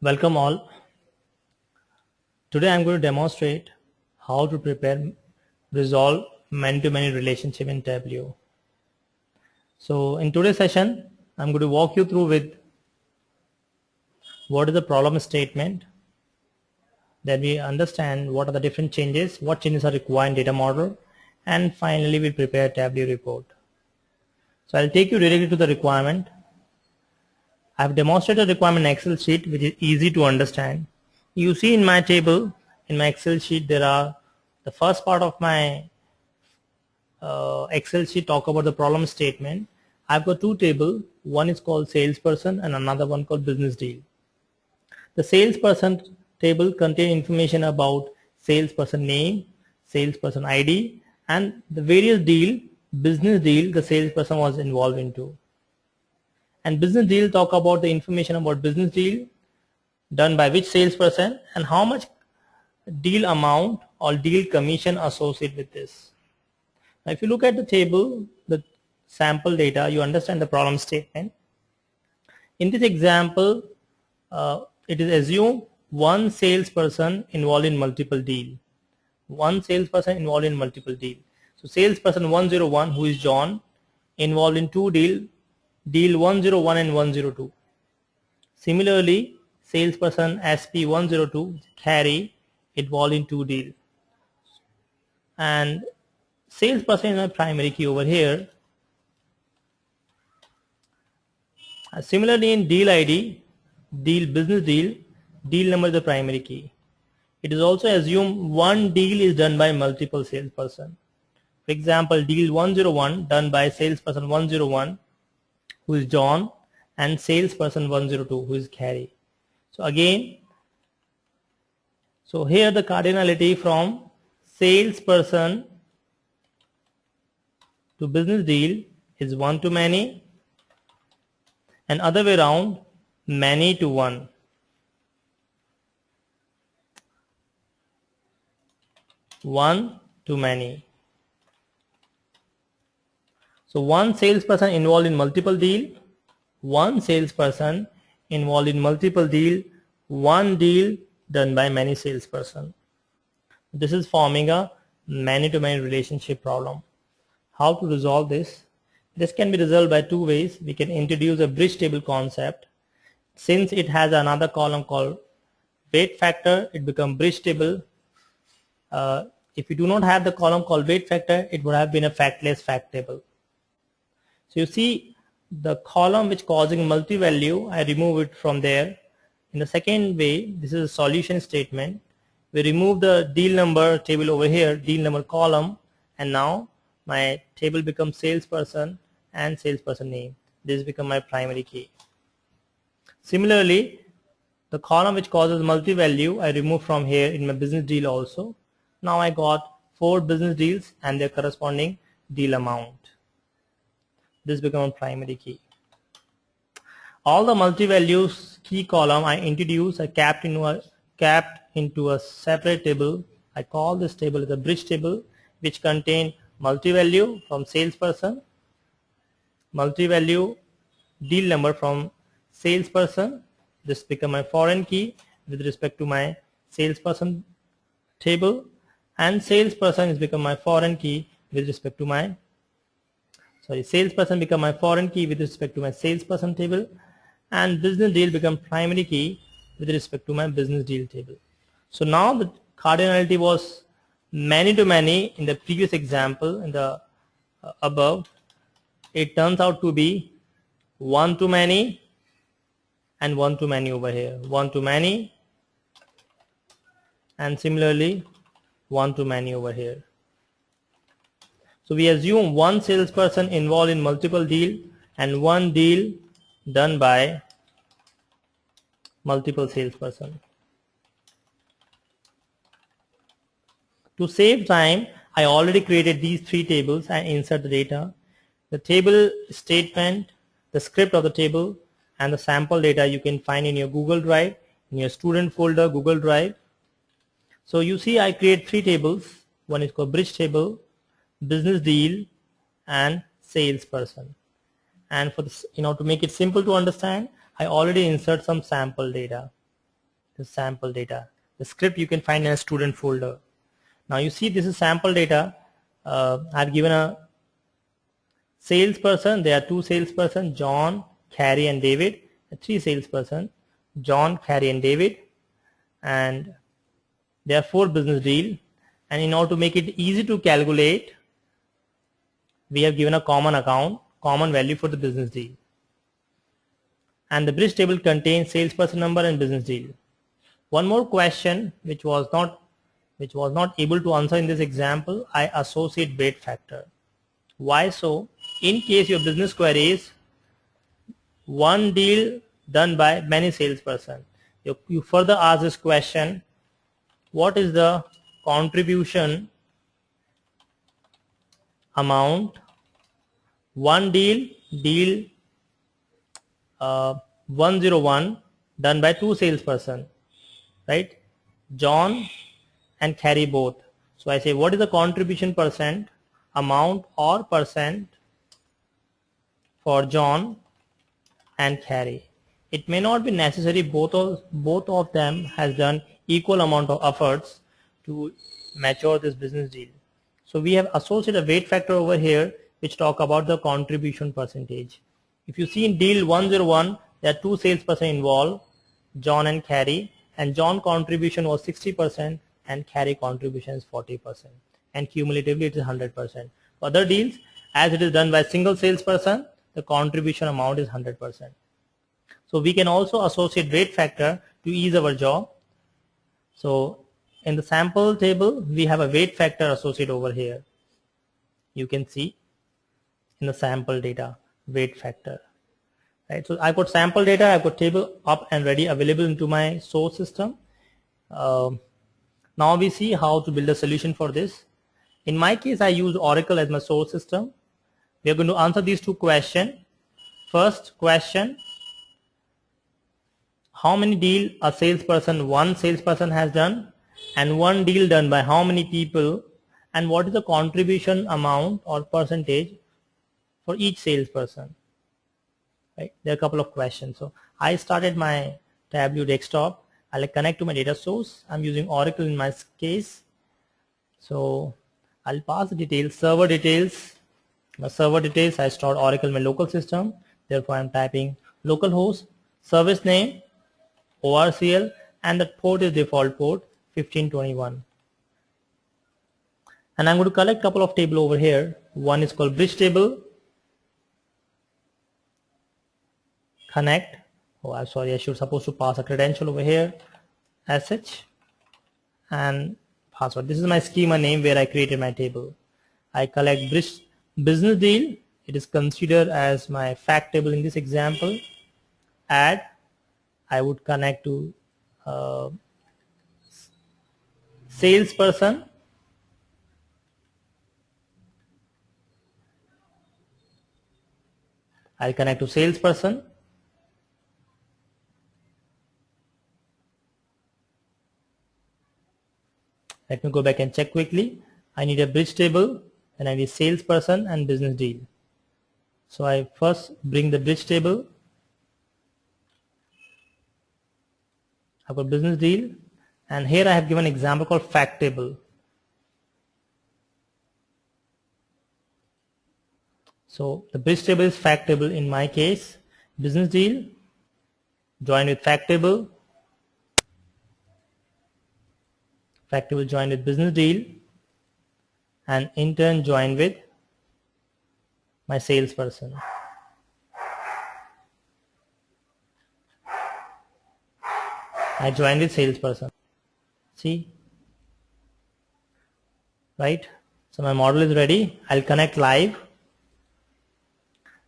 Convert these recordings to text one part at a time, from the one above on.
Welcome all. Today I am going to demonstrate how to resolve many-to-many relationship in Tableau. So in today's session, I'm going to walk you through with what is the problem statement. Then we understand what are the different changes, what changes are required in data model, and finally we prepare Tableau report. So I'll take you directly to the requirement. I've demonstrated a requirement in Excel sheet which is easy to understand. You see in my table, in my Excel sheet, there are the first part of my Excel sheet talk about the problem statement. I've got two tables. One is called salesperson and another one called business deal. The salesperson table contains information about salesperson name, salesperson ID, and the various business deal the salesperson was involved into. And business deal talk about the information about business deal done by which salesperson and how much deal amount or deal commission associated with this. Now if you look at the table, the sample data, you understand the problem statement. In this example, it is assumed one salesperson involved in multiple deal. One salesperson involved in multiple deal. So salesperson 101, who is John, involved in two deal 101 and 102. Similarly, salesperson SP102, Carrie, involved in two deal. And salesperson is my primary key over here. Similarly, in deal ID, business deal number is the primary key. It is also assumed one deal is done by multiple salesperson. For example, deal 101 done by salesperson 101, who is John, and salesperson 102, who is Carrie. So again, here the cardinality from salesperson to business deal is one to many, and other way around, many to one. One to many. So one salesperson involved in multiple deal, one salesperson involved in multiple deal, one deal done by many salesperson. This is forming a many-to-many relationship problem. How to resolve this? This can be resolved by two ways. We can introduce a bridge table concept. Since it has another column called weight factor, it becomes bridge table. If you do not have the column called weight factor, it would have been a factless fact table. So you see the column which causing multi-value, I remove it from there. In the second way, this is a solution statement. We remove the deal number table over here, deal number column, and now my table becomes salesperson and salesperson name. This become my primary key. Similarly, the column which causes multi-value, I remove from here in my business deal also. Now I got 4 business deals and their corresponding deal amount. This becomes primary key. All the multi-values key column I introduce, I capped into a separate table. I call this table as a bridge table, which contain multi-value from salesperson, multi-value deal number from salesperson. This become my foreign key with respect to my salesperson table, and salesperson has become my foreign key with respect to my salesperson become my foreign key with respect to my salesperson table, and business deal become primary key with respect to my business deal table. So now the cardinality was many to many in the previous example in the above. It turns out to be one to many and one to many over here. One to many and similarly one to many over here. So we assume one salesperson involved in multiple deal and one deal done by multiple salesperson. To save time, I already created these 3 tables and insert the data. The table statement, the script of the table, and the sample data you can find in your Google Drive, in your student folder Google Drive. So you see I create 3 tables. One is called bridge table, business deal, and salesperson. And for this, to make it simple to understand, I already insert some sample data. the sample data. The script you can find in a student folder. Now you see this is sample data. I've given a salesperson. There are two salesperson, John, Carrie and David. Three salesperson, John, Carrie and David, and there are four business deal. And in order to make it easy to calculate, we have given a common account, common value for the business deal. And the bridge table contains salesperson number and business deal. One more question which was not able to answer in this example, I associate weight factor. Why so? In case your business query is one deal done by many salesperson, you further ask this question, what is the contribution amount, one deal 101 done by two salesperson, right? John and Carrie both. So I say what is the contribution percent, amount or percent for John and Carrie. It may not be necessary both of them has done equal amount of efforts to mature this business deal. So we have associated a weight factor over here which talk about the contribution percentage. If you see in deal 101, there are two salesperson involved, John and Carrie, and John contribution was 60% and Carrie contribution is 40%, and cumulatively it is 100%. For other deals, as it is done by single salesperson, the contribution amount is 100%. So we can also associate weight factor to ease our job. So in the sample table, we have a weight factor associated over here. You can see in the sample data, weight factor. Right, so I've got sample data, I've got table up and ready available into my source system. Now we see how to build a solution for this. In my case, I use Oracle as my source system. We are going to answer these two questions. First question, how many deal one salesperson has done, and one deal done by how many people, and what is the contribution amount or percentage for each salesperson. Right? There are a couple of questions. So I started my Tableau desktop. I'll connect to my data source. I'm using Oracle in my case. So I'll pass the details, server details. My server details, I stored Oracle in my local system. Therefore, I'm typing localhost, service name, ORCL, and the port is default port 1521. And I'm going to collect a couple of tables over here. One is called bridge table. Connect. Oh, I'm sorry, I should supposed to pass a credential over here. SH and password. This is my schema name where I created my table. I collect business deal. It is considered as my fact table in this example. Add. I would connect to salesperson. I'll connect to salesperson. Let me go back and check quickly. I need a bridge table, and I need salesperson and business deal. So I first bring the bridge table. I've got business deal, and here I have given an example called fact table. So the bridge table is fact table in my case. Business deal joined with fact table. Fact table joined with business deal, and in turn joined with my salesperson. I joined with salesperson. See? Right? So my model is ready. I'll connect live,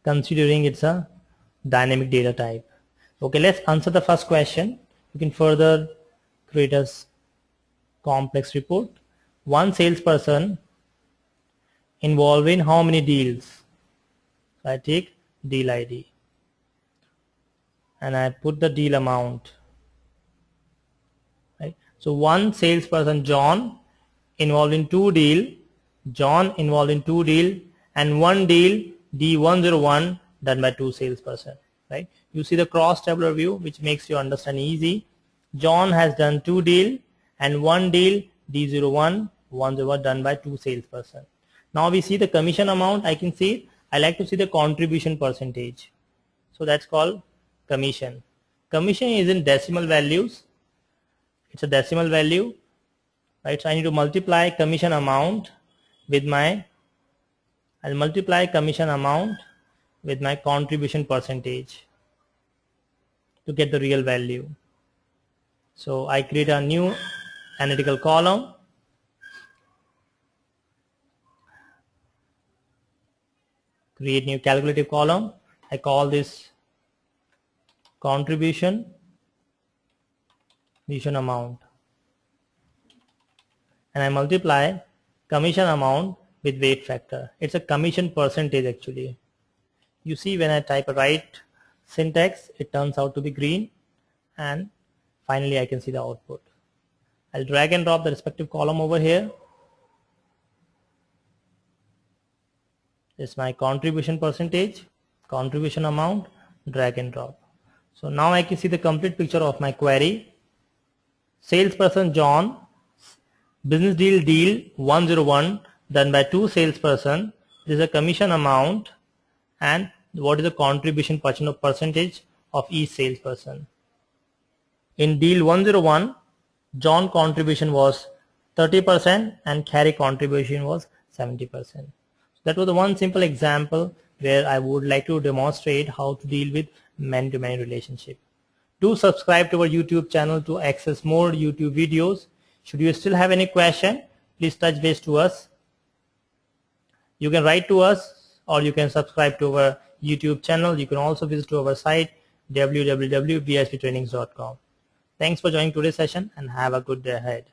considering it's a dynamic data type. Okay, let's answer the first question. You can further create a complex report. One salesperson involving how many deals? So I take deal ID and I put the deal amount. Right? So one salesperson, John, involved in two deal, John involved in two deal, and one deal D101 done by two salesperson. Right? You see the cross tabular view, which makes you understand easy. John has done 2 deals and 1 deal D01, 101 done by 2 salesperson. Now we see the commission amount. I can see I like to see the contribution percentage. So that's called commission. Commission is in decimal values. It's a decimal value, right? So I need to multiply commission amount with my, I'll multiply commission amount with my contribution percentage to get the real value. So I create a new analytical column. Create new calculative column. I call this contribution amount, and I multiply commission amount with weight factor. It's a commission percentage actually. You see, when I type a right syntax, it turns out to be green, and finally I can see the output. I'll drag and drop the respective column over here. This is my contribution percentage, contribution amount, drag and drop. So now I can see the complete picture of my query. Salesperson John, business deal 101 done by 2 salesperson. This is a commission amount and what is the contribution percentage of each salesperson. In deal 101, John contribution was 30% and Carrie contribution was 70%. That was the one simple example where I would like to demonstrate how to deal with man-to-man relationship. Do subscribe to our YouTube channel to access more YouTube videos. Should you still have any question, please touch base to us. You can write to us or you can subscribe to our YouTube channel. You can also visit our site www.bsptrainings.com. Thanks for joining today's session and have a good day ahead.